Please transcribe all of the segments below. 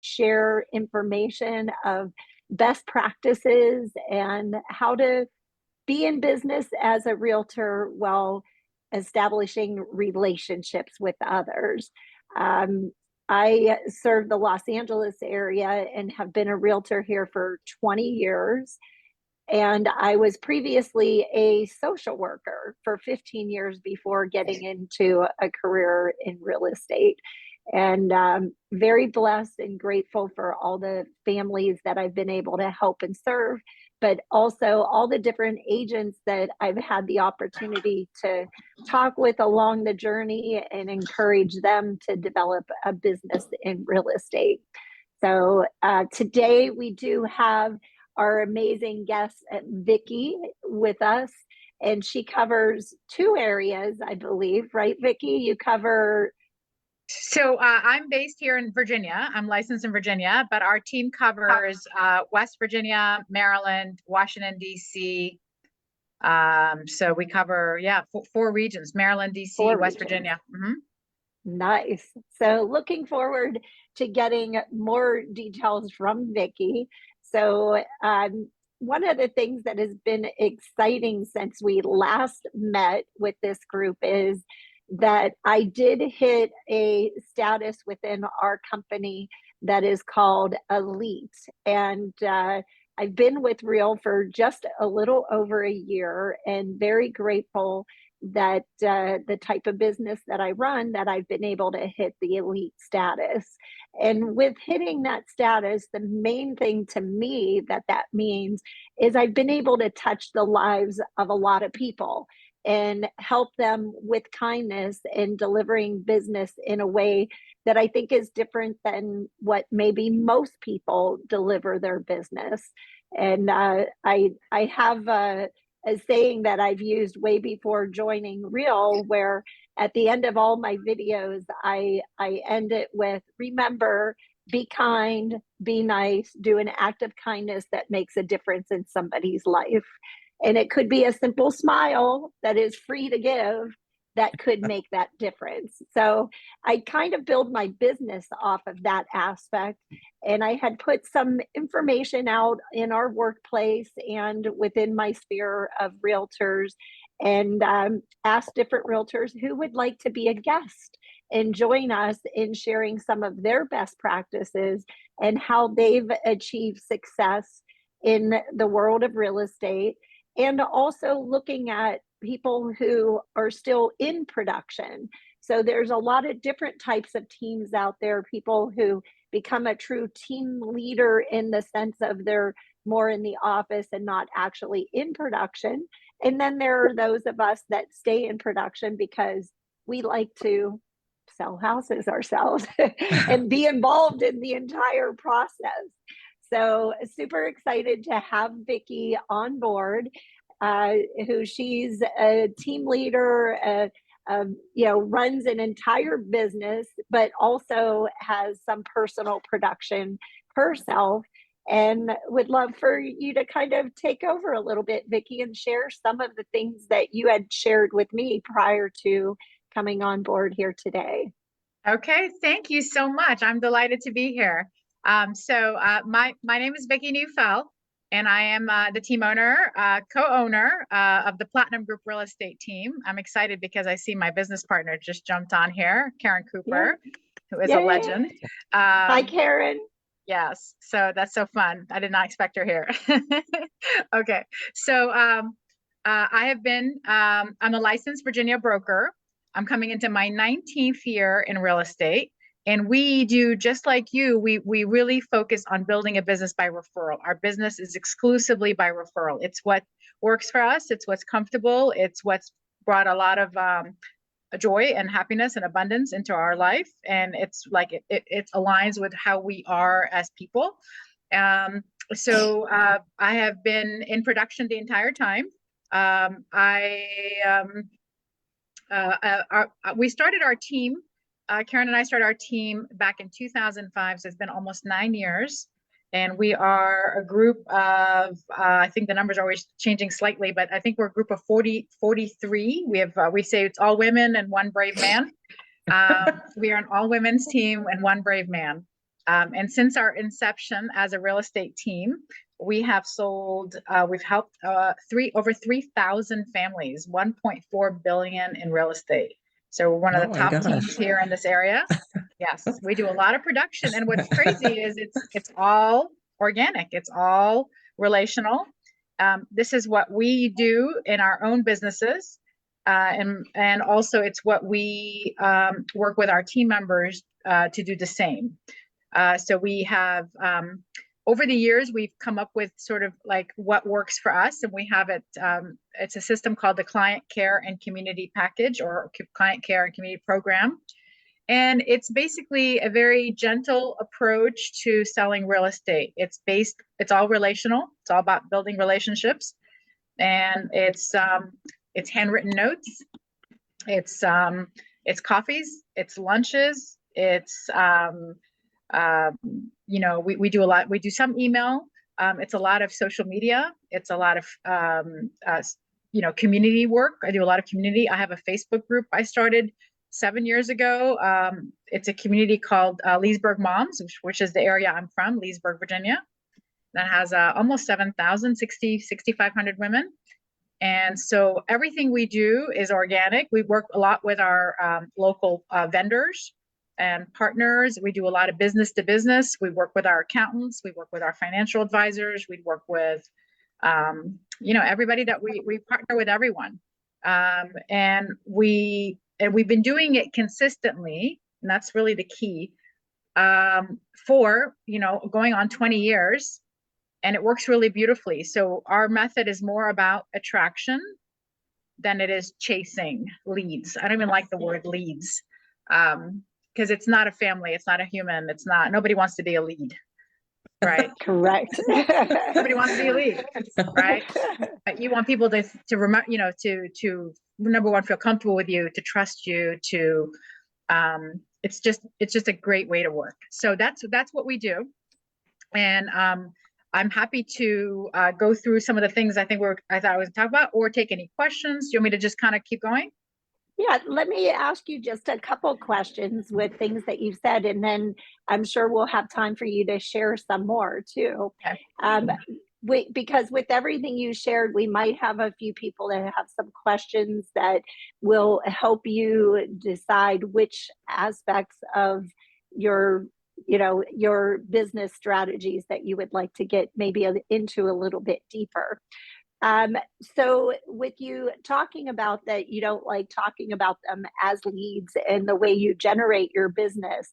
share information of best practices and how to be in business as a realtor while establishing relationships with others. Um, I serve the Los Angeles area and have been a realtor here for 20 years. And I was previously a social worker for 15 years before getting into a career in real estate. And very blessed and grateful for all the families that I've been able to help and serve, but also all the different agents that I've had the opportunity to talk with along the journey and encourage them to develop a business in real estate. So today we do have our amazing guest, Vicki, with us, and she covers two areas, I believe, right, Vicki? You cover. So I'm based here in Virginia. I'm licensed in Virginia, but our team covers West Virginia, Maryland, Washington, D.C. So we cover, four regions: Maryland, D.C., West Virginia. Mm-hmm. Nice. So looking forward to getting more details from Vicki. So one of the things that has been exciting since we last met with this group is that I did hit a status within our company that is called Elite. And I've been with Real for just a little over a year and very grateful that the type of business that I run, that I've been able to hit the elite status. And with hitting that status, the main thing to me that means is I've been able to touch the lives of a lot of people and help them with kindness and delivering business in a way that I think is different than what maybe most people deliver their business. And I have a saying that I've used way before joining Real, where at the end of all my videos, I end it with, remember, be kind, be nice, do an act of kindness that makes a difference in somebody's life. And it could be a simple smile that is free to give that could make that difference. So I kind of build my business off of that aspect. And I had put some information out in our workplace and within my sphere of realtors, and asked different realtors who would like to be a guest and join us in sharing some of their best practices and how they've achieved success in the world of real estate, and also looking at people who are still in production. So there's a lot of different types of teams out there, people who become a true team leader in the sense of they're more in the office and not actually in production. And then there are those of us that stay in production because we like to sell houses ourselves and be involved in the entire process. So super excited to have Vicki on board, who she's a team leader, runs an entire business, but also has some personal production herself. And would love for you to kind of take over a little bit, Vicki, and share some of the things that you had shared with me prior to coming on board here today. Okay, thank you so much. I'm delighted to be here. My name is Vicki Neufeld, and I am the team owner, co-owner of the Platinum Group Real Estate team. I'm excited because I see my business partner just jumped on here, Karen Cooper, who is a legend. Hi, Karen. Yes, so that's so fun. I did not expect her here. Okay, so I have been, I'm a licensed Virginia broker. I'm coming into my 19th year in real estate. And we do just like you, we really focus on building a business by referral. Our business is exclusively by referral. It's what works for us. It's what's comfortable. It's what's brought a lot of joy and happiness and abundance into our life. And it's like it aligns with how we are as people. So I have been in production the entire time. We started our team. Karen and I started our team back in 2005, so it's been almost 9 years. And we are a group of, I think the numbers are always changing slightly, but I think we're a group of 43. We say it's all women and one brave man. We are an all women's team and one brave man. And since our inception as a real estate team, we have sold, we've helped over 3,000 families, 1.4 billion in real estate. So we're one of Oh the my top gosh. teams here in this area. Yes, we do a lot of production. And what's crazy is it's all organic. It's all relational. This is what we do in our own businesses. And also it's what we work with our team members to do the same. So we have, over the years, we've come up with sort of like what works for us. And we have it, it's a system called the Client Care and Community Package, or Client Care and Community Program. And it's basically a very gentle approach to selling real estate. It's all relational. It's all about building relationships. And it's handwritten notes. It's coffees, it's lunches, it's, we do a lot, we do some email. It's a lot of social media. It's a lot of, community work. I do a lot of community. I have a Facebook group I started 7 years ago. It's a community called Leesburg Moms, which is the area I'm from, Leesburg, Virginia. That has almost 7,000, 6,500 women. And so everything we do is organic. We work a lot with our local vendors and partners. We do a lot of business to business. We work with our accountants. We work with our financial advisors. We work with, everybody that we partner with everyone. And we've been doing it consistently, and that's really the key, for, going on 20 years. And it works really beautifully. So our method is more about attraction than it is chasing leads. I don't even like the word leads, because it's not a family. It's not a human. Nobody wants to be a lead, right? Correct. Nobody wants to be a lead, right? But you want people to remember, to number one, feel comfortable with you, to trust you, to, it's just a great way to work. So that's what we do. And, I'm happy to go through some of the things I thought I was talking about, or take any questions. Do you want me to just kind of keep going? Yeah, let me ask you just a couple questions with things that you've said, and then I'm sure we'll have time for you to share some more too. Okay. Because with everything you shared, we might have a few people that have some questions that will help you decide which aspects of your business strategies that you would like to get maybe into a little bit deeper. So with you talking about that, you don't like talking about them as leads and the way you generate your business,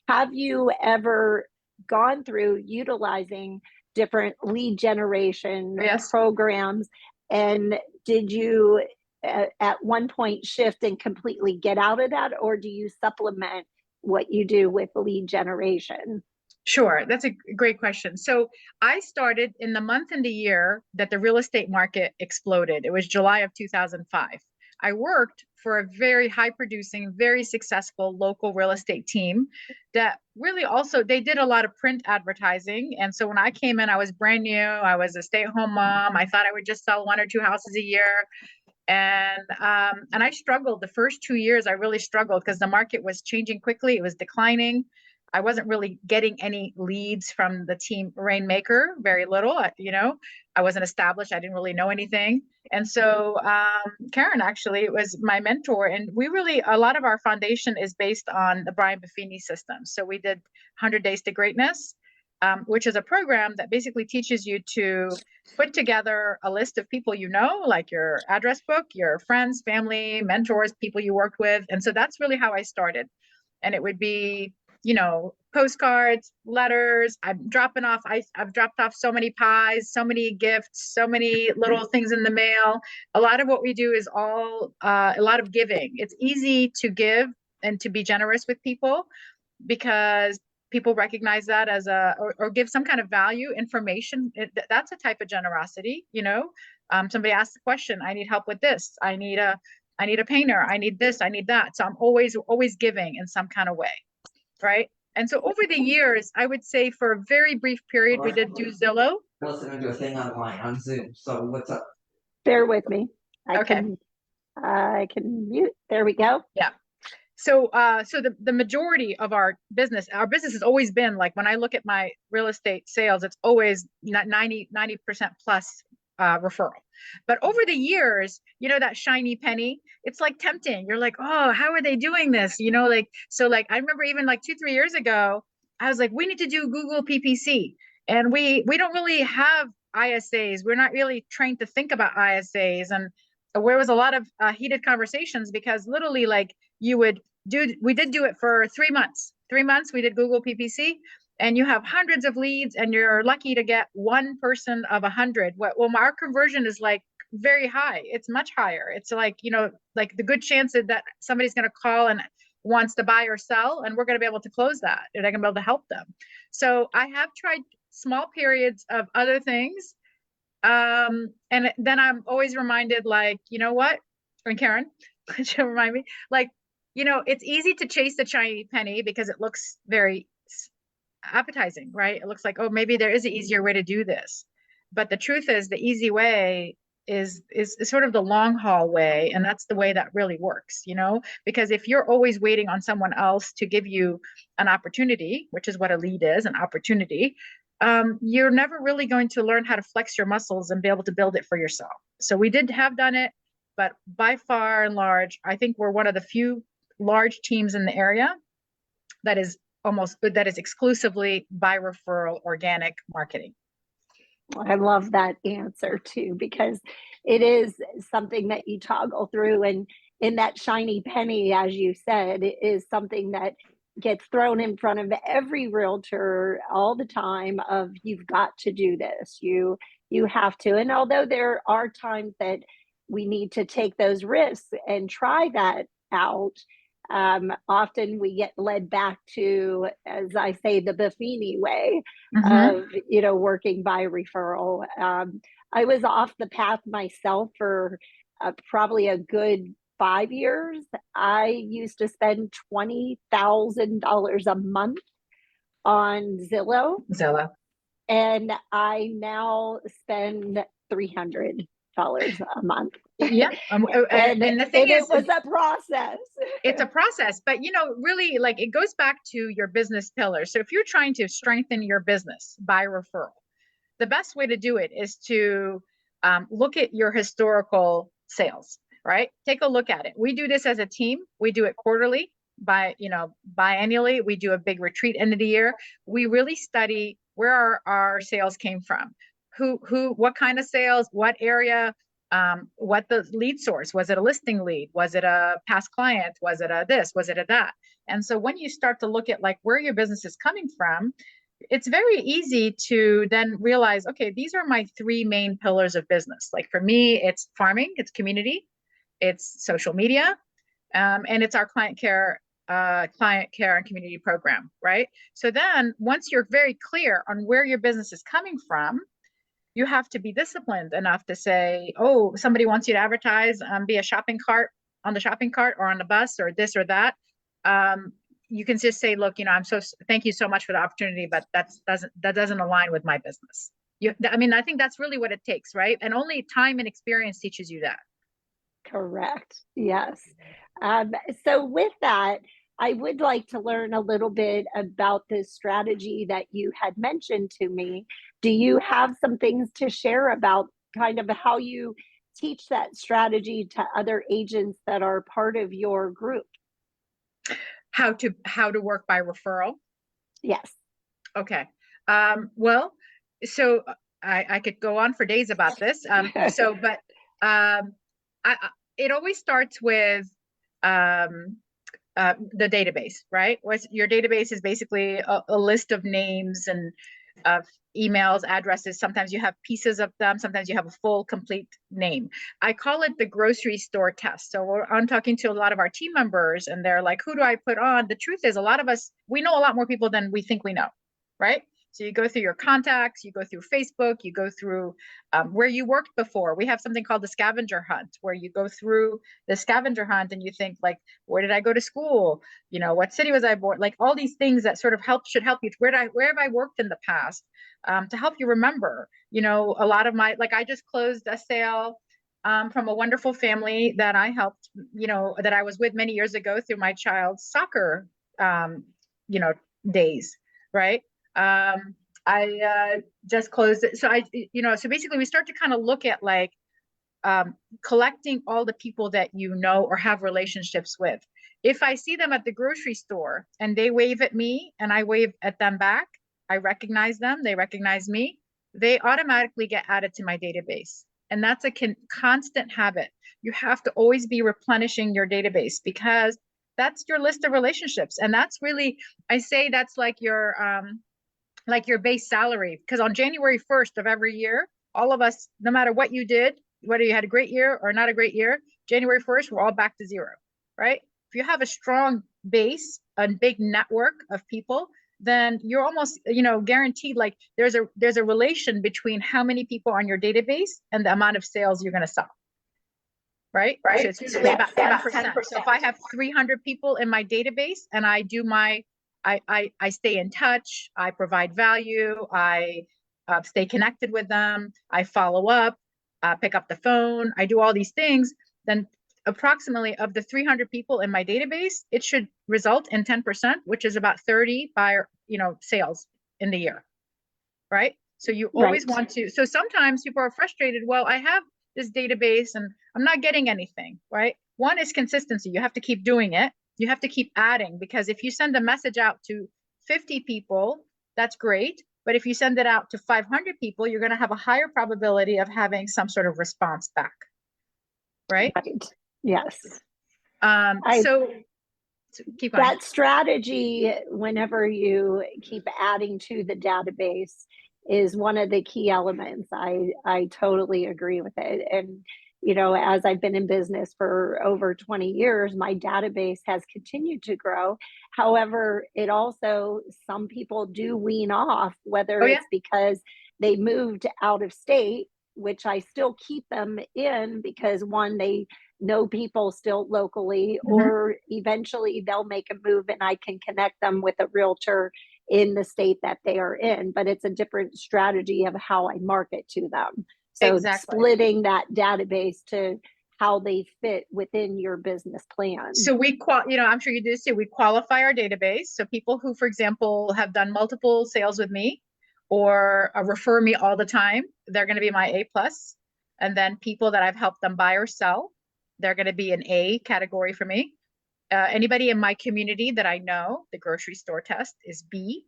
have you ever gone through utilizing different lead generation programs? And did you at one point shift and completely get out of that, or do you supplement what you do with lead generation? Sure, that's a great question. So I started in the month and the year that the real estate market exploded. It was July of 2005. I worked for a very high producing, very successful local real estate team that really also, they did a lot of print advertising. And so when I came in, I was brand new. I was a stay-at-home mom. I thought I would just sell 1 or 2 houses a year. And I struggled the first 2 years. I really struggled because the market was changing quickly. It was declining. I wasn't really getting any leads from the team Rainmaker, very little. I wasn't established. I didn't really know anything. And so Karen actually was my mentor, and a lot of our foundation is based on the Brian Buffini system. So we did 100 Days to Greatness, which is a program that basically teaches you to put together a list of people like your address book, your friends, family, mentors, people you worked with. And so that's really how I started. And it would be, postcards, letters. I've dropped off so many pies, so many gifts, so many little things in the mail. A lot of what we do is all a lot of giving. It's easy to give and to be generous with people because people recognize that as or give some kind of value, information. That's a type of generosity. Somebody asks a question, I need help with this. I need a painter. I need this. I need that. So I'm always giving in some kind of way. Right. And so over the years, I would say for a very brief period, we did do Zillow. Listening to a thing online on Zoom. So what's up? Bear with me. Okay. I can mute. There we go. Yeah. So, so the majority of our business has always been like, when I look at my real estate sales, it's always 90% plus referral. But over the years, you know, that shiny penny, it's like tempting. You're like, oh, how are they doing this? You know, like, so like, I remember even like 2, 3 years ago, I was like, we need to do Google PPC. And we don't really have ISAs. We're not really trained to think about ISAs. And where was a lot of heated conversations, because literally like we did do it for 3 months. 3 months we did Google PPC, and you have hundreds of leads, and you're lucky to get one person of 100. Well, our conversion is like very high. It's much higher. It's like, you know, like the good chance that somebody's going to call and wants to buy or sell, and we're going to be able to close that, and I can be able to help them. So I have tried small periods of other things. And then I'm always reminded, like, you know what? And Karen, could you remind me? Like, you know, it's easy to chase the shiny penny because it looks very appetizing, right? It looks like, oh, maybe there is an easier way to do this. But the truth is, the easy way is sort of the long haul way, and that's the way that really works, you know? Because if you're always waiting on someone else to give you an opportunity, which is what a lead is, an opportunity, you're never really going to learn how to flex your muscles and be able to build it for yourself. So we have done it, but by far and large, I think we're one of the few large teams in the area that is exclusively by referral organic marketing. I love that answer too, because it is something that you toggle through, and in that shiny penny, as you said, it is something that gets thrown in front of every realtor all the time of, you've got to do this, you have to. And although there are times that we need to take those risks and try that out, often we get led back to, as I say, the Buffini way of, you know, working by referral. I was off the path myself for probably a good 5 years. I used to spend $20,000 a month on Zillow, and I now spend $300 a month. Yeah. And the thing is, it was a process. It's a process, but you know, really, like, it goes back to your business pillars. So if you're trying to strengthen your business by referral, the best way to do it is to look at your historical sales, right? Take a look at it. We do this as a team. We do it quarterly, biannually. We do a big retreat end of the year. We really study where our sales came from, what kind of sales, what area, what the lead source. Was it a listing lead? Was it a past client? Was it a this? Was it a that? And so when you start to look at like where your business is coming from, it's very easy to then realize, okay, these are my 3 main pillars of business. Like for me, it's farming, it's community, it's social media, and it's our client care and community program, right? So then once you're very clear on where your business is coming from, you have to be disciplined enough to say, oh, somebody wants you to advertise, be a shopping cart, on the shopping cart or on the bus or this or that. You can just say, look, you know, thank you so much for the opportunity, but that doesn't align with my business. I mean, I think that's really what it takes, right? And only time and experience teaches you that. Correct. Yes. So with that, I would like to learn a little bit about this strategy that you had mentioned to me. Do you have some things to share about kind of how you teach that strategy to other agents that are part of your group? How to work by referral? Yes. Okay. Well, so I could go on for days about this. But it always starts with the database, right? Your database is basically a list of names and of emails, addresses. Sometimes you have pieces of them. Sometimes you have a full, complete name. I call it the grocery store test. So I'm talking to a lot of our team members, and they're like, who do I put on? The truth is, a lot of us, we know a lot more people than we think we know, right? So you go through your contacts, you go through Facebook, you go through where you worked before. We have something called the scavenger hunt, where you go through the scavenger hunt and you think, like, where did I go to school? You know, what city was I born? Like all these things that sort of should help you. Where have I worked in the past, to help you remember? You know, a lot of I just closed a sale from a wonderful family that I helped, that I was with many years ago through my child's soccer, you know, days, right? I just closed it. So so basically we start to kind of look at like collecting all the people that you know or have relationships with. If I see them at the grocery store and they wave at me and I wave at them back, I recognize them, they recognize me, they automatically get added to my database. And that's a constant habit. You have to always be replenishing your database because that's your list of relationships. And that's really, I say that's like your base salary. Because on January 1st of every year, all of us, no matter what you did, whether you had a great year or not a great year, January 1st, we're all back to zero, right? If you have a strong base, a big network of people, then you're almost, guaranteed, like there's a relation between how many people on your database and the amount of sales you're going to sell. Right? So it's usually about 10%. So if I have 300 people in my database and I do I stay in touch, I provide value, I stay connected with them, I follow up, pick up the phone, I do all these things, then approximately of the 300 people in my database, it should result in 10%, which is about 30 buyer, sales in the year, right? So you always want to, so sometimes people are frustrated, well, I have this database and I'm not getting anything, right? One is consistency. You have to keep doing it. You have to keep adding, because if you send a message out to 50 people, that's great. But if you send it out to 500 people, you're going to have a higher probability of having some sort of response back. Right? Yes. So keep going. That strategy, whenever you keep adding to the database, is one of the key elements. I totally agree with it. And, as I've been in business for over 20 years, my database has continued to grow. However, it also, some people do wean off, whether it's because they moved out of state, which I still keep them in because one, they know people still locally, or eventually they'll make a move and I can connect them with a realtor in the state that they are in. But it's a different strategy of how I market to them. So splitting that database to how they fit within your business plan. So I'm sure you do too. We qualify our database. So people who, for example, have done multiple sales with me or refer me all the time, they're going to be my A+. And then people that I've helped them buy or sell, they're going to be an A category for me. Anybody in my community that I know, the grocery store test, is B.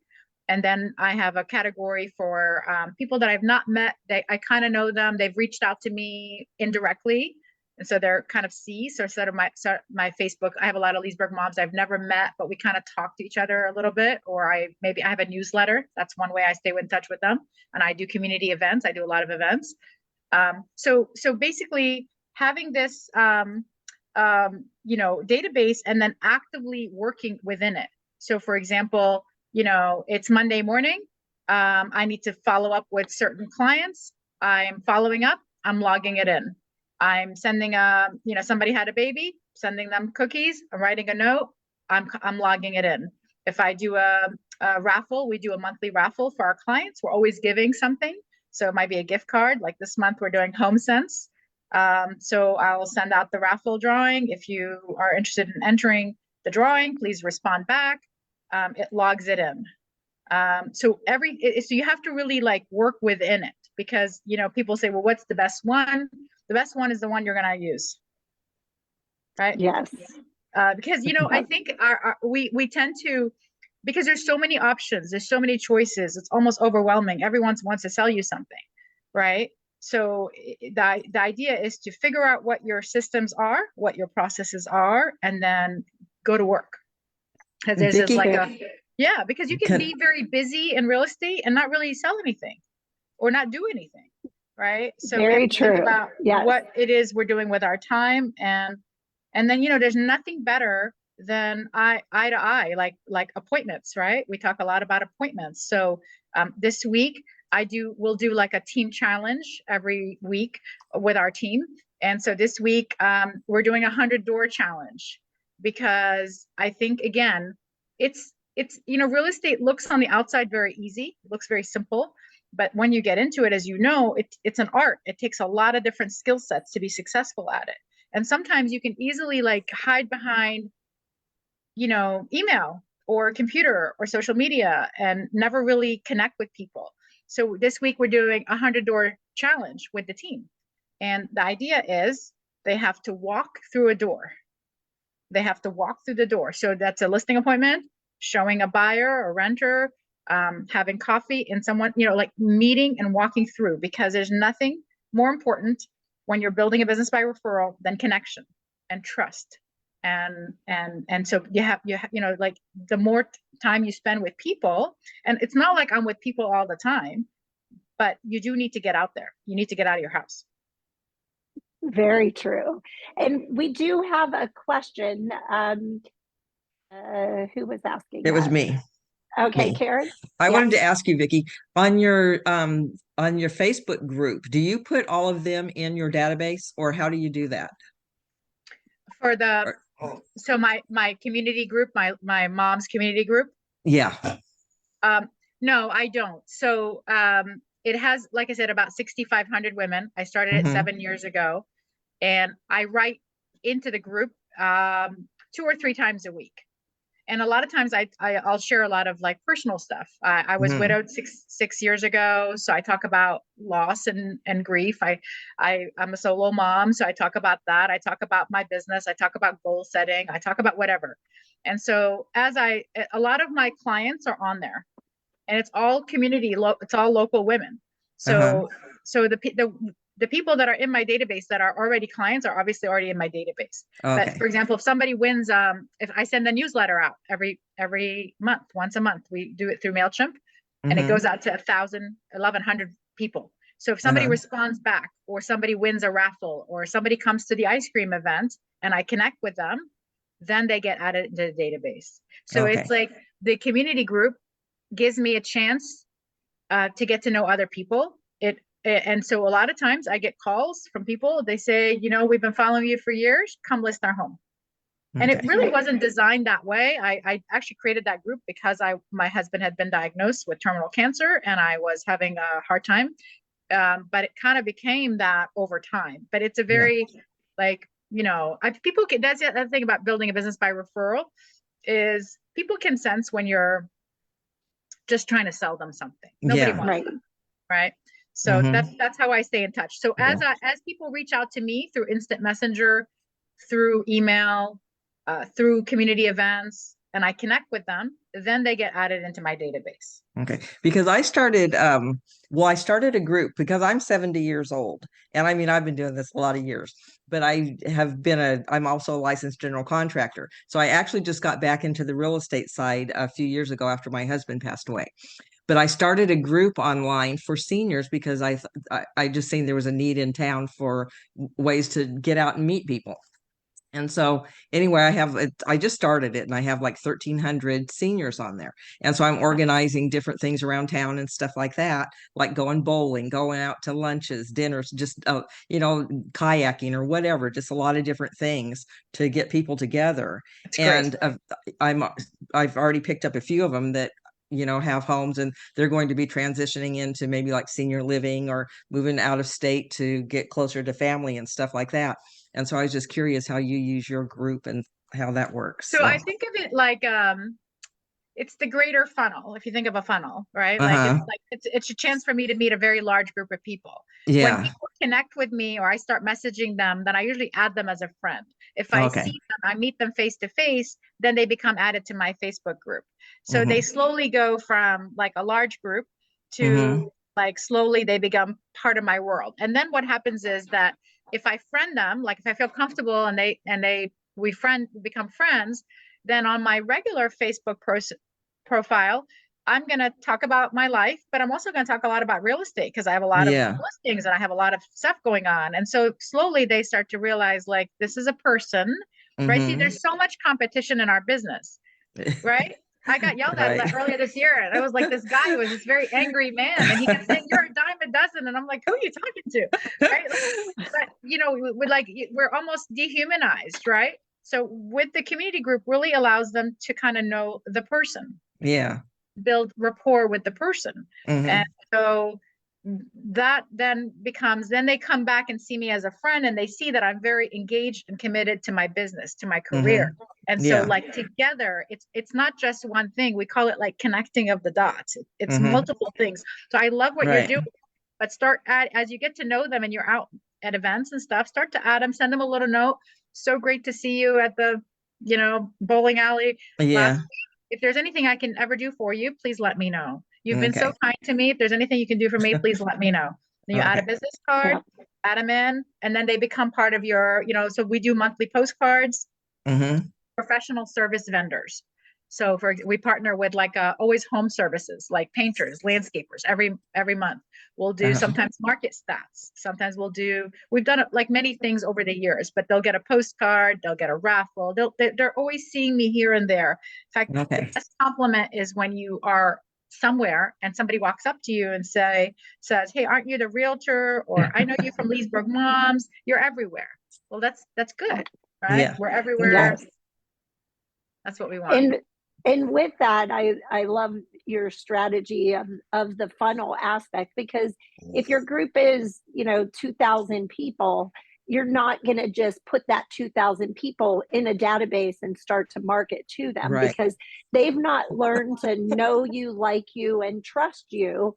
And then I have a category for people that I've not met. I kind of know them. They've reached out to me indirectly. And so they're kind of C. So instead of my Facebook, I have a lot of Leesburg moms I've never met, but we kind of talk to each other a little bit. Or maybe I have a newsletter. That's one way I stay in touch with them. And I do community events. I do a lot of events. So basically having this database and then actively working within it. So for example, it's Monday morning. I need to follow up with certain clients. I'm following up. I'm logging it in. I'm sending somebody had a baby, sending them cookies. I'm writing a note. I'm logging it in. If I do a raffle, we do a monthly raffle for our clients. We're always giving something. So it might be a gift card. Like this month, we're doing HomeSense. So I'll send out the raffle drawing. If you are interested in entering the drawing, please respond back. It logs it in. So you have to really work within it, because, people say, well, what's the best one? The best one is the one you're going to use. Right? Yes. Because, I think we tend to, because there's so many options, there's so many choices, it's almost overwhelming. Everyone wants to sell you something, right? So the idea is to figure out what your systems are, what your processes are, and then go to work. Because there's because you can be very busy in real estate and not really sell anything or not do anything, right? So very true. Think about what it is we're doing with our time, and then there's nothing better than eye to eye, like appointments, right? We talk a lot about appointments. So this week we'll do like a team challenge every week with our team. And so this week we're doing a 100 door challenge, because I think, again, it's it's, real estate looks on the outside very easy. It looks very simple. But when you get into it, as you know, it's an art. It takes a lot of different skill sets to be successful at it. And sometimes you can easily like hide behind, email or computer or social media and never really connect with people. So this week we're doing a 100-door challenge with the team. And the idea is they have to walk through a door. They have to walk through the door. So that's a listing appointment, showing a buyer or renter, having coffee, and someone, like meeting and walking through, because there's nothing more important when you're building a business by referral than connection and trust. And so you have, like the more time you spend with people, and it's not like I'm with people all the time, but you do need to get out there. You need to get out of your house. Very true. And we do have a question. Who was asking? It was that? me. Okay, Me. Karen. I Yeah. wanted to ask you, Vicki, on your Facebook group, do you put all of them in your database, or how do you do that? For so my community group, my mom's community group. Yeah. No, I don't. So it has, like I said, about 6,500 women. I started it 7 years ago, and I write into the group 2 or 3 times a week. And a lot of times I'll share a lot of like personal stuff. I was widowed six years ago, so I talk about loss and grief. I'm a solo mom, so I talk about that. I talk about my business. I talk about goal setting. I talk about whatever. And so a lot of my clients are on there, and it's all it's all local women. So so the people that are in my database that are already clients are obviously already in my database. Okay. But for example, if somebody wins, if I send a newsletter out every month, once a month, we do it through MailChimp, and it goes out to 1,100 people. So if somebody responds back, or somebody wins a raffle, or somebody comes to the ice cream event and I connect with them, then they get added into the database. So it's like the community group gives me a chance to get to know other people. And so a lot of times I get calls from people. They say, we've been following you for years. Come list our home. And it really wasn't designed that way. I actually created that group because my husband had been diagnosed with terminal cancer, and I was having a hard time. But it kind of became that over time. But it's a very people can. That's the other thing about building a business by referral, is people can sense when you're just trying to sell them something. Nobody wants them, right? So that's how I stay in touch. So as people reach out to me through instant messenger, through email, through community events, and I connect with them, then they get added into my database. Okay. Because I started a group because I'm 70 years old. And I mean, I've been doing this a lot of years, but I'm also a licensed general contractor. So I actually just got back into the real estate side a few years ago after my husband passed away. But I started a group online for seniors because I just seen there was a need in town for ways to get out and meet people. And so anyway, I just started it, and I have like 1,300 seniors on there. And so I'm organizing different things around town and stuff like that, like going bowling, going out to lunches, dinners, just, kayaking or whatever, just a lot of different things to get people together. And I've already picked up a few of them that have homes, and they're going to be transitioning into maybe like senior living or moving out of state to get closer to family and stuff like that. And so I was just curious how you use your group and how that works. So I think of it like it's the greater funnel. If you think of a funnel, right? It's a chance for me to meet a very large group of people. Yeah. When people connect with me or I start messaging them, then I usually add them as a friend. If I see them, I meet them face to face, then they become added to my Facebook group. So they slowly go from like a large group to like slowly they become part of my world. And then what happens is that if I friend them, like if I feel comfortable and we become friends, then on my regular Facebook profile, I'm going to talk about my life, but I'm also going to talk a lot about real estate because I have a lot of listings and I have a lot of stuff going on. And so slowly they start to realize like, this is a person, right? See, there's so much competition in our business, right? I got yelled at earlier this year, and I was like, this guy who was this very angry man, and he kept saying, "You're a dime a dozen," and I'm like, "Who are you talking to?" Right? But we're almost dehumanized, right? So with the community group, really allows them to kind of know the person, Yeah. build rapport with the person. Mhm. And so that then becomes, then they come back and see me as a friend, and they see that I'm very engaged and committed to my business, to my career. And so Yeah. like together, it's not just one thing. We call it like connecting of the dots. It's Mhm. multiple things. So I love what you're Right. doing, but as you get to know them and you're out at events and stuff, start to add them, send them a little note. So great to see you at the, bowling alley last Yeah. week. If there's anything I can ever do for you, please let me know. You've been so Okay. kind to me. If there's anything you can do for me, please let me know. Then you add a Okay. business card, add them in, and then they become part of your, so we do monthly postcards, Mhm. professional service vendors. So we partner with like always home services, like painters, landscapers, every month. We'll do Uh-huh. sometimes market stats. Sometimes we've done it like many things over the years, but they'll get a postcard, they'll get a raffle. They're always seeing me here and there. In fact, Okay. the best compliment is when you are somewhere and somebody walks up to you and says, "Hey, aren't you the realtor?" Or "I know you from Leesburg Moms. You're everywhere." Well, that's good, right? Yeah. We're everywhere. Yes. That's what we want. And with that, I love your strategy of the funnel aspect, because if your group is 2,000 people, you're not going to just put that 2,000 people in a database and start to market to them, Right. because they've not learned to know you, like you, and trust you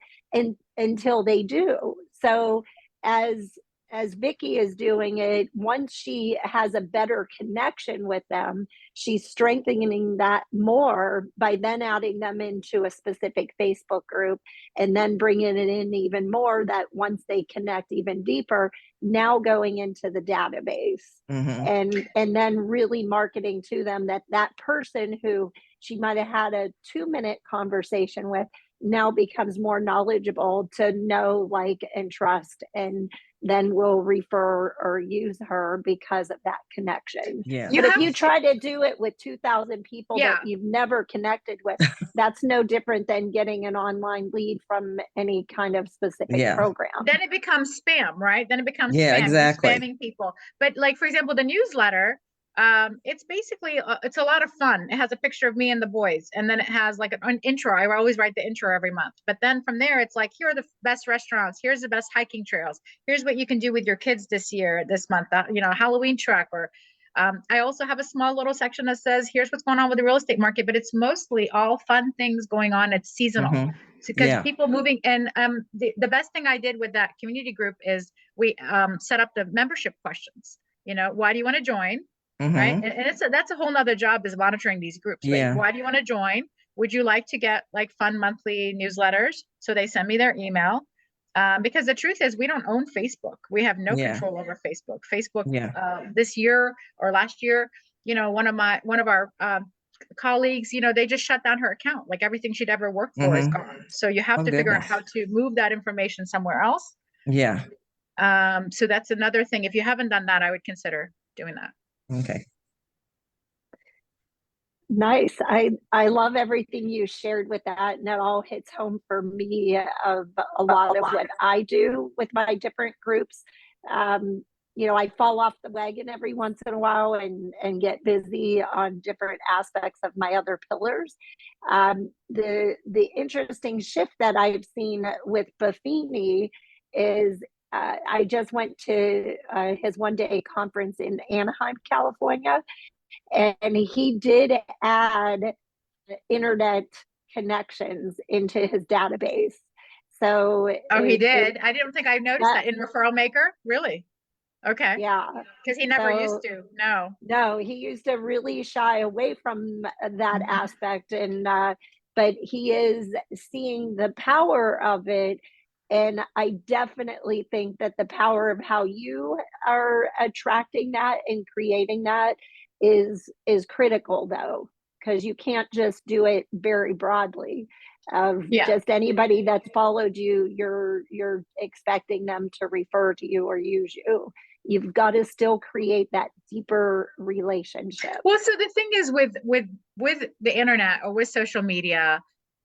until they do. So as Vicki is doing it, once she has a better connection with them, she's strengthening that more by then adding them into a specific Facebook group, and then bringing it in even more, that once they connect even deeper, now going into the database, and then really marketing to them that person who she might have had a 2-minute conversation with now becomes more knowledgeable to know, like, and trust, and then will refer or use her because of that connection. Yeah. But if you try to do it with 2,000 people Yeah. that you've never connected with, that's no different than getting an online lead from any kind of specific program. Then it becomes spam, right? Then it becomes Yeah, spam. exactly. You're spamming people. But like, for example, the newsletter, it's basically, it's a lot of fun. It has a picture of me and the boys, and then it has like an intro. I always write the intro every month. But then from there, it's like, here are the best restaurants. Here's the best hiking trails. Here's what you can do with your kids this month, Halloween trek. Or I also have a small little section that says, here's what's going on with the real estate market, but it's mostly all fun things going on. It's seasonal. Because people moving in, the best thing I did with that community group is we set up the membership questions. Why do you want to join? Right. And that's a whole nother job, is monitoring these groups. Yeah. Why do you want to join? Would you like to get like fun monthly newsletters? So they send me their email. Because the truth is, we don't own Facebook. We have no control over Facebook. Facebook, this year or last year, one of our colleagues, they just shut down her account. Like, everything she'd ever worked for is gone. So you have to figure out how to move that information somewhere else. Yeah. So that's another thing. If you haven't done that, I would consider doing that. Okay. Nice. I love everything you shared with that, and it all hits home for me of a lot of what I do with my different groups. I fall off the wagon every once in a while and get busy on different aspects of my other pillars. The interesting shift that I've seen with Buffini is I just went to his one-day conference in Anaheim, California, and he did add internet connections into his database. So he did. I didn't think I noticed that in Referral Maker. Really? Okay. Yeah. Because he never used to. No, he used to really shy away from that aspect, and but he is seeing the power of it. And I definitely think that the power of how you are attracting that and creating that is critical, though, because you can't just do it very broadly. Just anybody that's followed you, you're expecting them to refer to you or use you. You've got to still create that deeper relationship. Well, so the thing is, with the internet or with social media,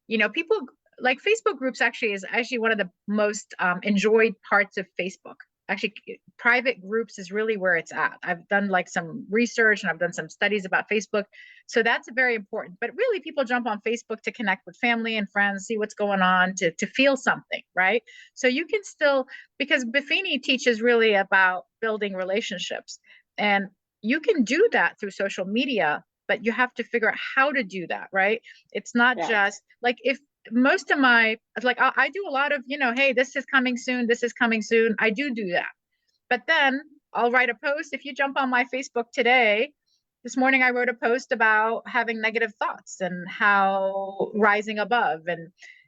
people like Facebook groups is actually one of the most enjoyed parts of Facebook. actually private groups is really where it's at. I've done like some research and I've done some studies about Facebook. So that's very important. But really people jump on Facebook to connect with family and friends, see what's going on, to feel something, right? So you can still, because Buffini teaches really about building relationships, and you can do that through social media, but you have to figure out how to do that, right? It's not Yeah. just like, if most of my, like I do a lot of, hey, this is coming soon, this is coming soon. I do that. But then I'll write a post. If you jump on my Facebook today, this morning I wrote a post about having negative thoughts and how rising above.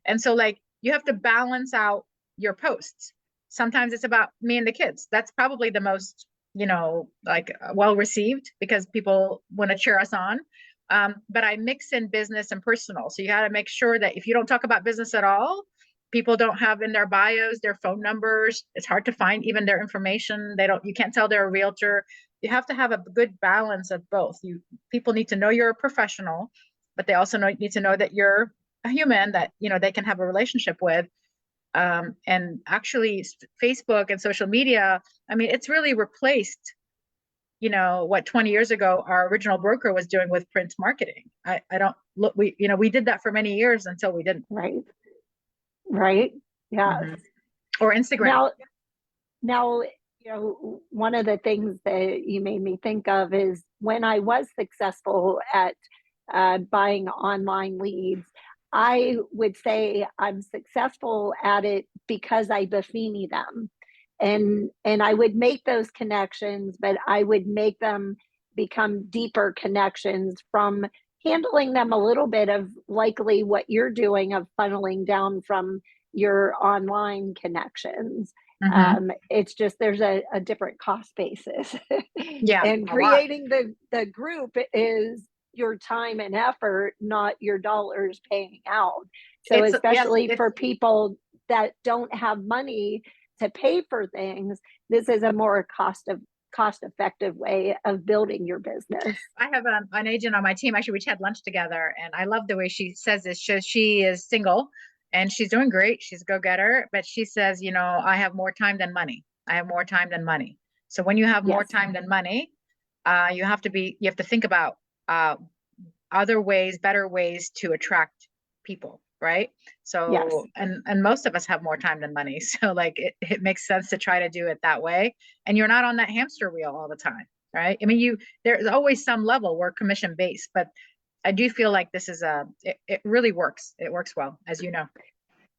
And so like you have to balance out your posts. Sometimes it's about me and the kids. That's probably the most, like well received because people want to cheer us on. But I mix in business and personal. So you got to make sure that if you don't talk about business at all, people don't have in their bios their phone numbers. It's hard to find even their information. You can't tell they're a realtor. You have to have a good balance of both. People need to know you're a professional, but they also need to know that you're a human that they can have a relationship with. And actually Facebook and social media, I mean, it's really replaced what 20 years ago our original broker was doing with print marketing. I don't look, we did that for many years until we didn't. Right. Yeah. Mhm. Or Instagram. Now, one of the things that you made me think of is when I was successful at buying online leads, I would say I'm successful at it because I Buffini them. And I would make those connections, but I would make them become deeper connections from handling them a little bit of likely what you're doing of funneling down from your online connections. It's just there's a different cost basis. Yeah, and a lot. creating the group is your time and effort, not your dollars paying out. So especially for people that don't have money to pay for things, this is a more cost-effective way of building your business. I have an agent on my team. Actually, we had lunch together, and I love the way she says this. She is single, and she's doing great. She's a go-getter, but she says, I have more time than money. I have more time than money. So when you have more time than money, you have to think about other ways, better ways to attract people, right? So, and most of us have more time than money. So like it makes sense to try to do it that way. And you're not on that hamster wheel all the time, right? I mean, there's always some level where commission based, but I do feel like this is it really works. It works well, as you know.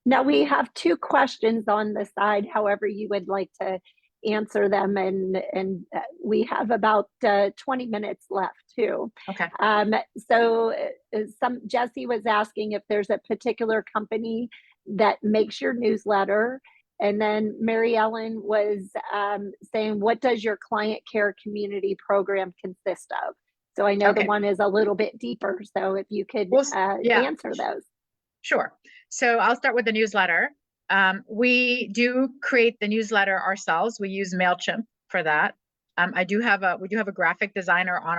Now we have 2 questions on the side, however you would like to answer them, and we have about 20 minutes left too. Okay. So Jesse was asking if there's a particular company that makes your newsletter, and then Mary Ellen was saying, what does your client care community program consist of? So I know the one is a little bit deeper, so if you could answer those. Sure. So I'll start with the newsletter. We do create the newsletter ourselves. We use MailChimp for that. We do have a graphic designer on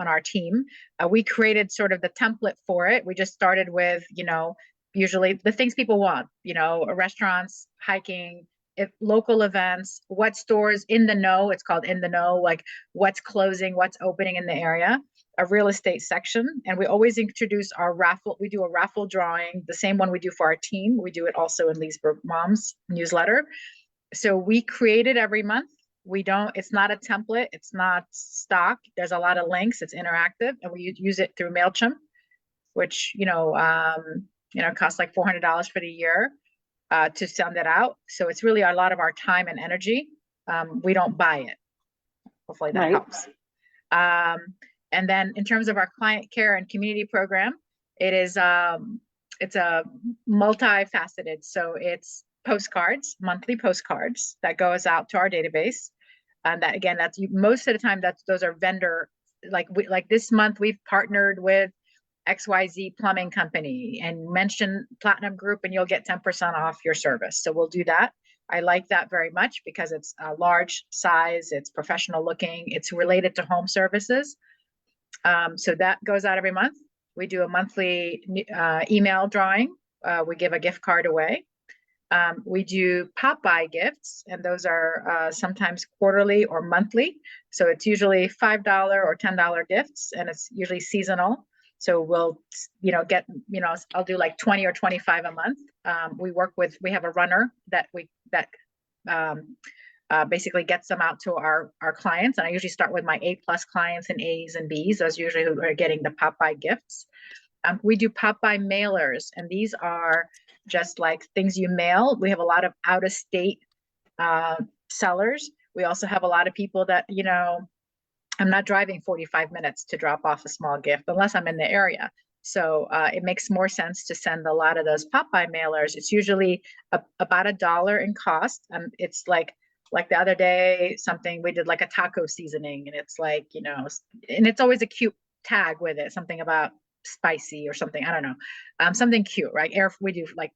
our team. We created sort of the template for it. We just started with, usually the things people want, restaurants, hiking, local events, what stores in the know, it's called in the know, like what's closing, what's opening in the area, a real estate section. And we always introduce our raffle. We do a raffle drawing, the same one we do for our team. We do it also in Leesburg Moms newsletter. So we create it every month. It's not a template. It's not stock. There's a lot of links. It's interactive, and we use it through MailChimp, which, costs like $400 for the year. To send it out. So it's really a lot of our time and energy. We don't buy it. Hopefully that helps. And then in terms of our client care and community program, it's a multifaceted. So it's postcards, monthly postcards that goes out to our database. And that, again, most of the time those are vendor, like this month we've partnered with XYZ plumbing company and mention Platinum Group and you'll get 10% off your service. So we'll do that. I like that very much because it's a large size, it's professional looking, it's related to home services. So that goes out every month. We do a monthly email drawing. We give a gift card away. We do pop-by gifts, and those are sometimes quarterly or monthly. So it's usually $5 or $10 gifts, and it's usually seasonal. So we'll, get, I'll do like 20 or 25 a month. We have a runner that basically gets them out to our clients. And I usually start with my A+ clients and A's and B's. Those usually who are getting the pop-by gifts. We do pop-by mailers, and these are just like things you mail. We have a lot of out-of-state sellers. We also have a lot of people that, I'm not driving 45 minutes to drop off a small gift unless I'm in the area. So it makes more sense to send a lot of those pop-by mailers. It's usually about $1 in cost. And it's like the other day, we did like a taco seasoning, and it's like, and it's always a cute tag with it, something about spicy or something, I don't know, something cute, right? We do like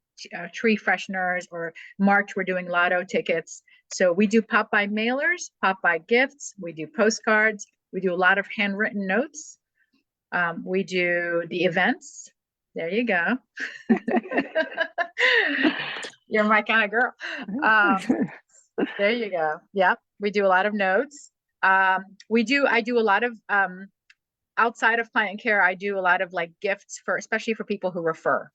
tree fresheners, or March we're doing lotto tickets. So we do pop-by mailers, pop-by gifts, we do postcards, we do a lot of handwritten notes, we do the events. There you go. You're my kind of girl. There you go. Yeah, we do a lot of notes. I do a lot of outside of client care, I do a lot of like gifts especially for people who refer,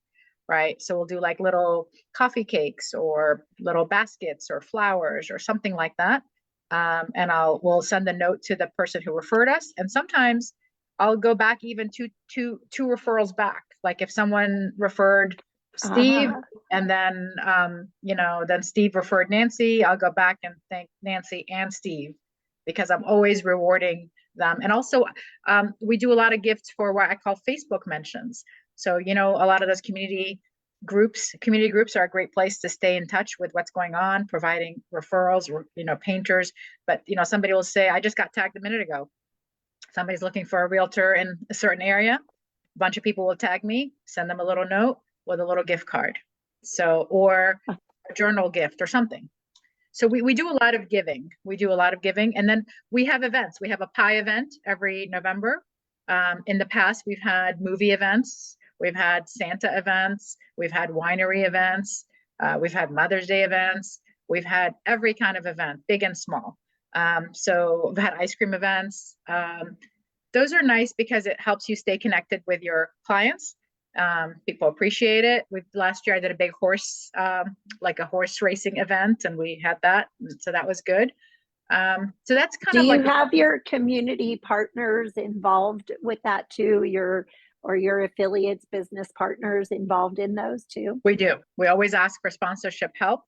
right? So we'll do like little coffee cakes or little baskets or flowers or something like that. And we'll send a note to the person who referred us. And sometimes I'll go back even two referrals back. Like if someone referred Steve, and then, then Steve referred Nancy, I'll go back and thank Nancy and Steve, because I'm always rewarding them. And also, we do a lot of gifts for what I call Facebook mentions. So, a lot of those community groups are a great place to stay in touch with what's going on, providing referrals, painters. But, somebody will say, I just got tagged a minute ago. Somebody's looking for a realtor in a certain area. A bunch of people will tag me, send them a little note with a little gift card. So, or a journal gift or something. So we do a lot of giving. And then we have events. We have a pie event every November. In the past, we've had movie events. We've had Santa events. We've had winery events. We've had Mother's Day events. We've had every kind of event, big and small. So we've had ice cream events. Those are nice because it helps you stay connected with your clients. People appreciate it. Last year I did a big horse, like a horse racing event, and we had that. So that was good. So that's kind of like. Do you have your community partners involved with that too? Your affiliates, business partners involved in those too? We do. We always ask for sponsorship help,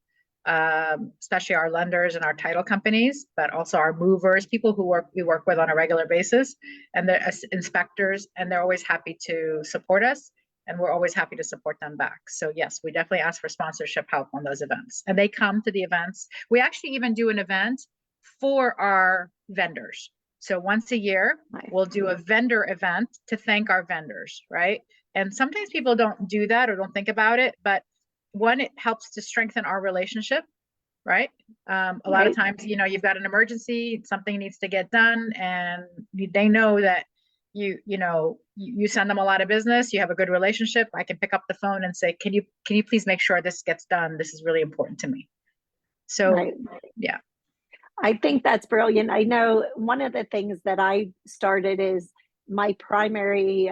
especially our lenders and our title companies, but also our movers, people we work with on a regular basis, and the inspectors, and they're always happy to support us. And we're always happy to support them back. So yes, we definitely ask for sponsorship help on those events. And they come to the events. We actually even do an event for our vendors. So once a year, we'll do a vendor event to thank our vendors, right? And sometimes people don't do that or don't think about it, but one, it helps to strengthen our relationship, right? A lot of times, you've got an emergency, something needs to get done, and they know that you send them a lot of business, you have a good relationship. I can pick up the phone and say, can you please make sure this gets done? This is really important to me. So, yeah. I think that's brilliant. I know one of the things that I started is my primary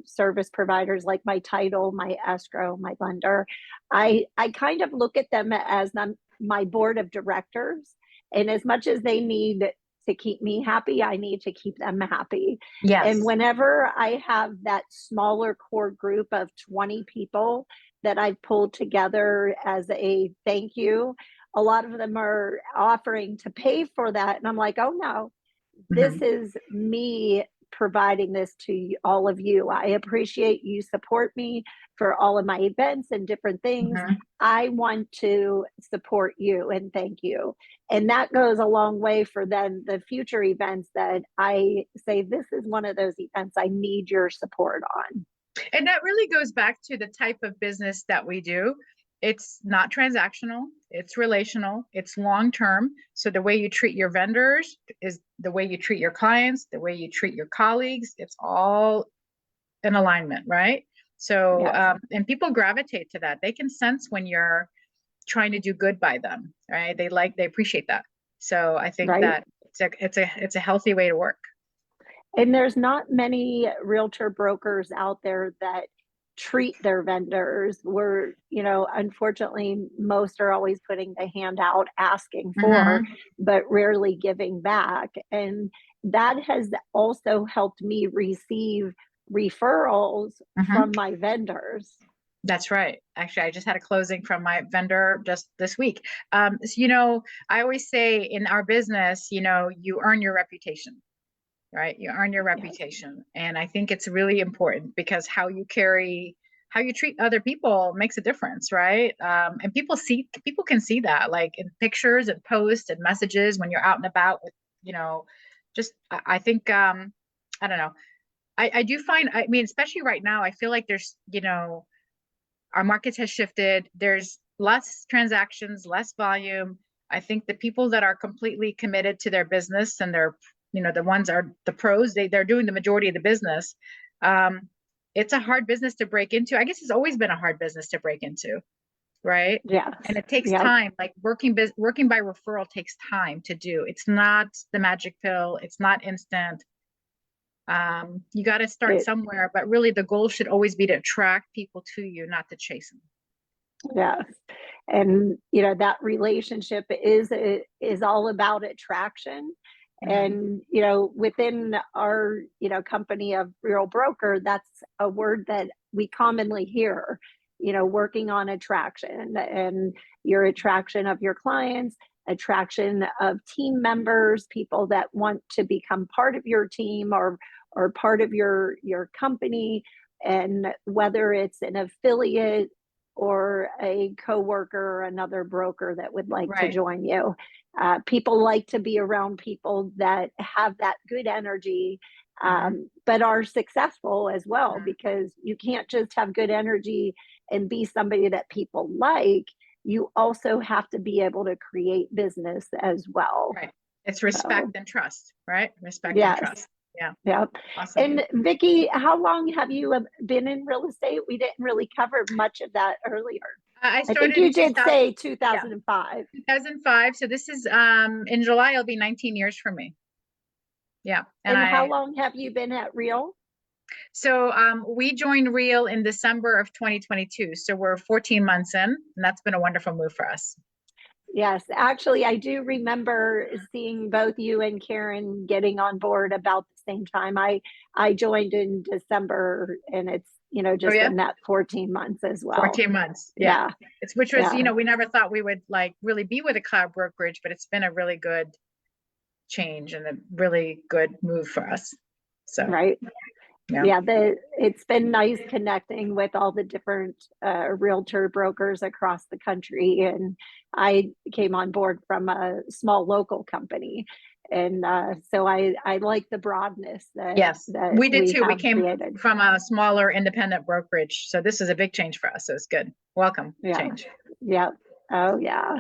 service providers, like my title, my escrow, my lender. I kind of look at them as my board of directors. And as much as they need to keep me happy, I need to keep them happy. Yes. And whenever I have that smaller core group of 20 people that I've pulled together as a thank you, a lot of them are offering to pay for that. And I'm like, oh no, this is me providing this to all of you. I appreciate you support me for all of my events and different things. I want to support you and thank you. And that goes a long way for then the future events that I say, this is one of those events I need your support on. And that really goes back to the type of business that we do. It's not transactional, it's relational, it's long-term. So the way you treat your vendors is the way you treat your clients, the way you treat your colleagues, it's all in alignment, right? So, and people gravitate to that. They can sense when you're trying to do good by them, right? They appreciate that. So I think Right. that it's a healthy way to work. And there's not many realtor brokers out there that treat their vendors where, unfortunately, most are always putting the hand out asking for, but rarely giving back. And that has also helped me receive referrals from my vendors. That's right. Actually, I just had a closing from my vendor just this week. I always say in our business, you earn your reputation, right? You earn your reputation. And I think it's really important because how you treat other people makes a difference, right? And people can see that, like in pictures and posts and messages when you're out and about with, I think, I don't know. I do find, especially right now, I feel like there's, our markets has shifted. There's less transactions, less volume. I think the people that are completely committed to their business and they're, the ones are the pros, they're doing the majority of the business. It's a hard business to break into. I guess it's always been a hard business to break into, right? Yeah. And it takes time. Like working by referral takes time to do. It's not the magic pill. It's not instant. You got to start somewhere, but really the goal should always be to attract people to you, not to chase them. Yes. And, that relationship is all about attraction. And, within our, company of Real Broker, that's a word that we commonly hear, working on attraction and your attraction of your clients, attraction of team members, people that want to become part of your team or part of your company, and whether it's an affiliate or a coworker or another broker that would like to join you. People like to be around people that have that good energy, but are successful as well, because you can't just have good energy and be somebody that people like. You also have to be able to create business as well. Right. It's respect and trust, right? Respect and trust. Yeah. Yeah. Awesome. And Vicki, how long have you been in real estate? We didn't really cover much of that earlier. I think you did say 2005. 2005. So this is in July, it'll be 19 years for me. Yeah. And how long have you been at Real? So we joined Real in December of 2022. So we're 14 months in, and that's been a wonderful move for us. Yes, actually, I do remember seeing both you and Karen getting on board about the same time. I joined in December, and it's just in that 14 months as well. 14 months, yeah. Which was we never thought we would like really be with a cloud brokerage, but it's been a really good change and a really good move for us. So right. It's been nice connecting with all the different realtor brokers across the country. And I came on board from a small local company. And so I like the broadness that we did too. We came created from a smaller independent brokerage. So this is a big change for us. So it's good. Welcome. Change. Yeah. Oh, yeah.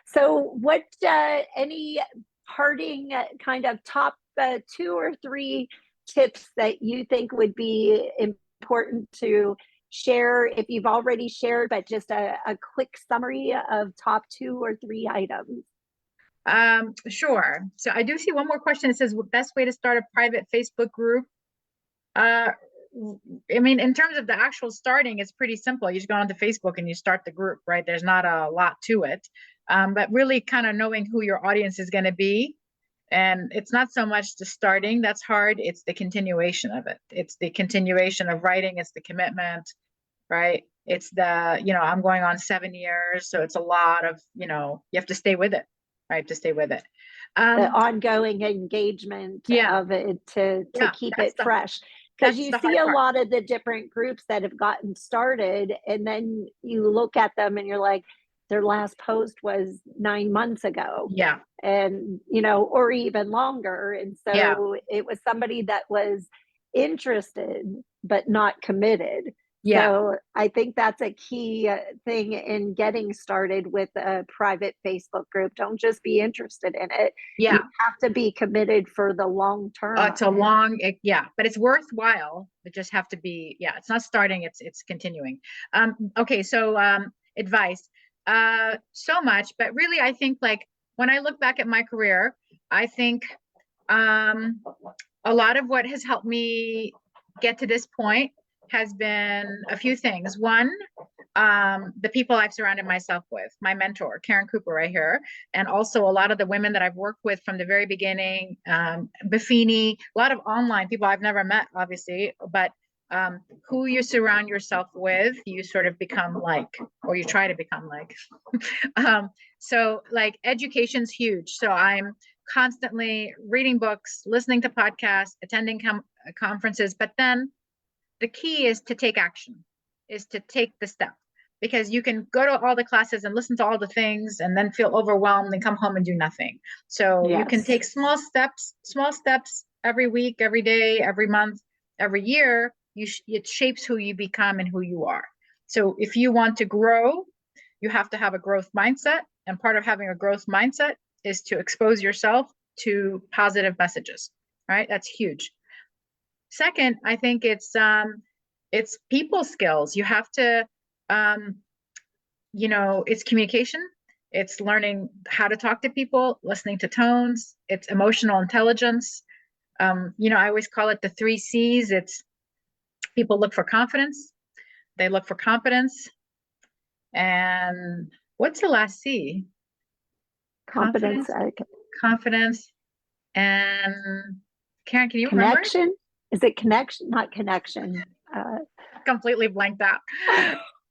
So what, any parting kind of top 2 or 3 tips that you think would be important to share, if you've already shared, but just a quick summary of top 2 or 3 items? Sure. So I do see one more question. It says, best way to start a private Facebook group. In terms of the actual starting, it's pretty simple. You just go onto Facebook and you start the group, right? There's not a lot to it. But really kind of knowing who your audience is going to be. And it's not so much the starting that's hard, it's the continuation of it. It's the continuation of writing, it's the commitment, right? It's the, I'm going on 7 years. So it's a lot of, you have to stay with it, right? To stay with it. The ongoing engagement of it to keep it fresh. Because you see a lot of the different groups that have gotten started, and then you look at them and you're like, their last post was 9 months ago. Yeah. And, or even longer. And so it was somebody that was interested, but not committed. Yeah. So I think that's a key thing in getting started with a private Facebook group. Don't just be interested in it. Yeah. You have to be committed for the long term. It's but it's worthwhile. It just have to be, it's not starting, it's continuing. Okay. So advice. so much, but really, I think like when I look back at my career, I think a lot of what has helped me get to this point has been a few things. One, the people I've surrounded myself with, my mentor, Karen Cooper, right here, and also a lot of the women that I've worked with from the very beginning, Buffini, a lot of online people I've never met, obviously, but who you surround yourself with, you sort of become like, or you try to become like. So like education's huge. So I'm constantly reading books, listening to podcasts, attending conferences, but then the key is to take action, is to take the step, because you can go to all the classes and listen to all the things and then feel overwhelmed and come home and do nothing. So you can Yes. take small steps every week, every day, every month, every year. It shapes who you become and who you are. So if you want to grow, you have to have a growth mindset. And part of having a growth mindset is to expose yourself to positive messages, right? That's huge. Second, I think it's people skills. You have to, it's communication. It's learning how to talk to people, listening to tones. It's emotional intelligence. I always call it the 3 C's. It's people look for confidence, they look for competence, and what's the last C? Confidence, Confidence, and Karen, can you remember? connection. Is it connection? Not connection. Completely blanked out.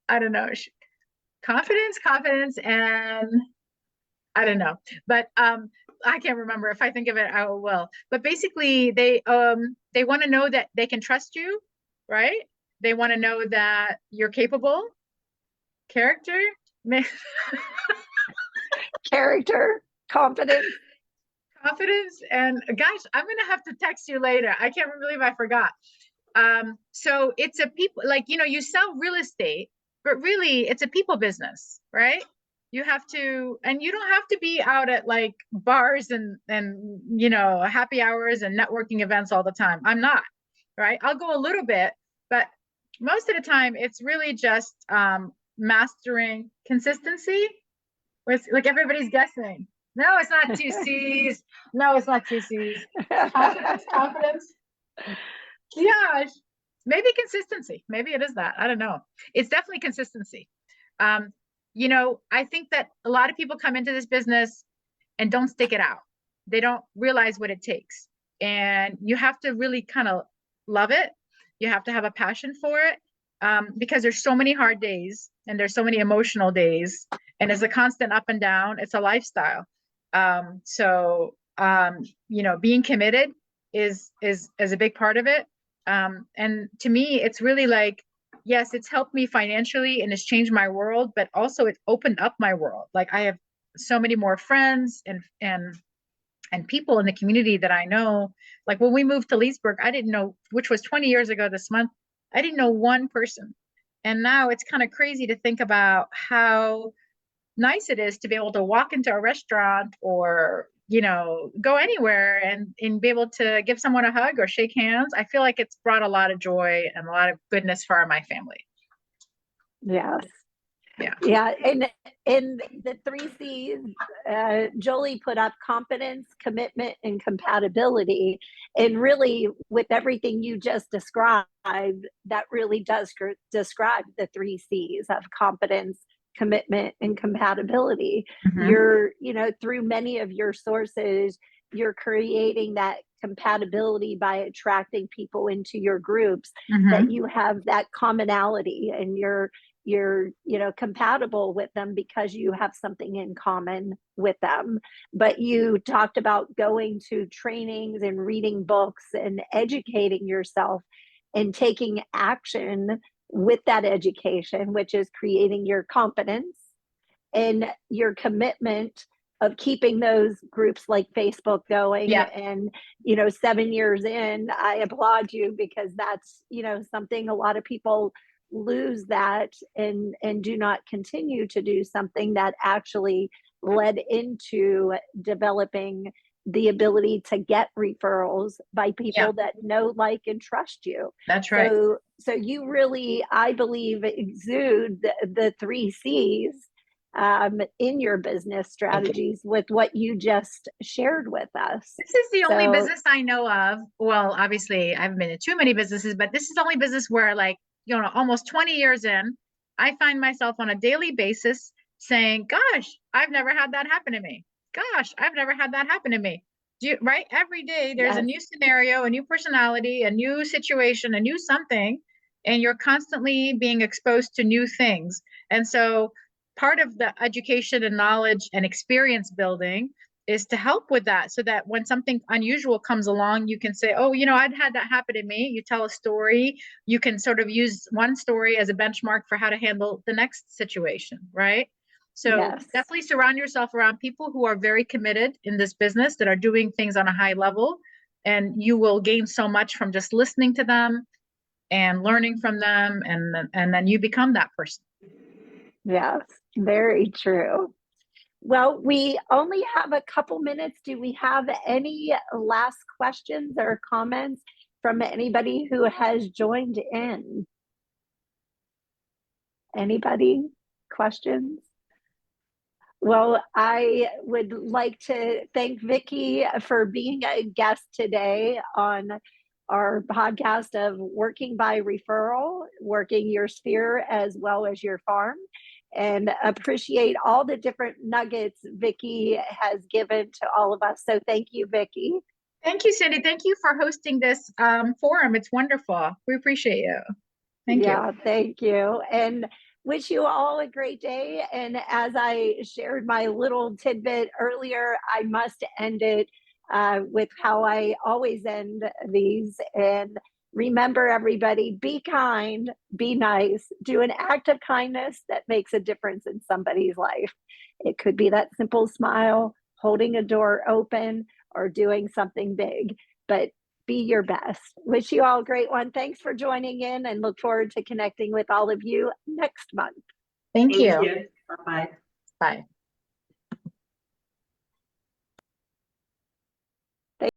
I don't know. Confidence, and I don't know. But I can't remember. If I think of it, I will. But basically, they want to know that they can trust you, right? They want to know that you're capable. Character. Character, confidence. Confidence, and guys, I'm gonna have to text you later. I can't believe I forgot. So it's a people, like, you sell real estate, but really it's a people business, right? You have to, and you don't have to be out at like bars and happy hours and networking events all the time. I'm not, right? I'll go a little bit, but most of the time it's really just mastering consistency. Where it's like everybody's guessing. No, it's not 2 C's. No, it's not 2 C's. Confidence. Yeah, maybe consistency. Maybe it is that. I don't know. It's definitely consistency. I think that a lot of people come into this business and don't stick it out. They don't realize what it takes. And you have to really kind of love it. You have to have a passion for it, because there's so many hard days and there's so many emotional days, and it's a constant up and down. It's a lifestyle. Being committed is a big part of it. And to me, it's really like, yes, it's helped me financially and it's changed my world, but also it's opened up my world. Like I have so many more friends and people in the community that I know. Like when we moved to Leesburg, I didn't know, which was 20 years ago this month, I didn't know one person. And now it's kind of crazy to think about how nice it is to be able to walk into a restaurant or go anywhere and be able to give someone a hug or shake hands. I feel like it's brought a lot of joy and a lot of goodness for my family. Yes. Yeah. And in the 3 C's, Jolie put up competence, commitment, and compatibility. And really, with everything you just described, that really does describe the 3 C's of competence, commitment, and compatibility. Mm-hmm. You're, through many of your sources, you're creating that compatibility by attracting people into your groups, Mm-hmm. that you have that commonality and you're compatible with them because you have something in common with them. But you talked about going to trainings and reading books and educating yourself and taking action with that education, which is creating your competence and your commitment of keeping those groups like Facebook going. Yeah. And 7 years in, I applaud you, because that's something a lot of people lose that and do not continue to do something that actually led into developing the ability to get referrals by people that know, like, and trust you. That's right. So you really, I believe, exude the 3 C's in your business strategies with what you just shared with us. This is the only So- business I know of. Well, obviously I haven't been in too many businesses, but this is the only business where, like, you know, almost 20 years in, I find myself on a daily basis saying, gosh, I've never had that happen to me. Gosh, I've never had that happen to me. Right? Every day there's a Yes. new scenario, a new personality, a new situation, a new something, and you're constantly being exposed to new things. And so part of the education and knowledge and experience building is to help with that, so that when something unusual comes along, you can say, oh, you know, I'd had that happen to me. You tell a story. You can sort of use one story as a benchmark for how to handle the next situation, right? So Yes. definitely surround yourself around people who are very committed in this business, that are doing things on a high level, and you will gain so much from just listening to them and learning from them, and then you become that person. Yes, very true. Well, we only have a couple minutes. Do we have any last questions or comments from anybody who has joined in? Anybody? Questions? Well, I would like to thank Vicki for being a guest today on our podcast of Working by Referral, Working Your Sphere as well as your farm, and appreciate all the different nuggets Vicki has given to all of us. So thank you, Vicki. Thank you, Cindy. Thank you for hosting this forum. It's wonderful. We appreciate you. Thank you. Yeah, thank you. And wish you all a great day. And as I shared my little tidbit earlier, I must end it with how I always end these. And remember, everybody, be kind, be nice, do an act of kindness that makes a difference in somebody's life. It could be that simple smile, holding a door open, or doing something big. But be your best. Wish you all a great one. Thanks for joining in, and look forward to connecting with all of you next month. Thank you. Bye-bye. Bye.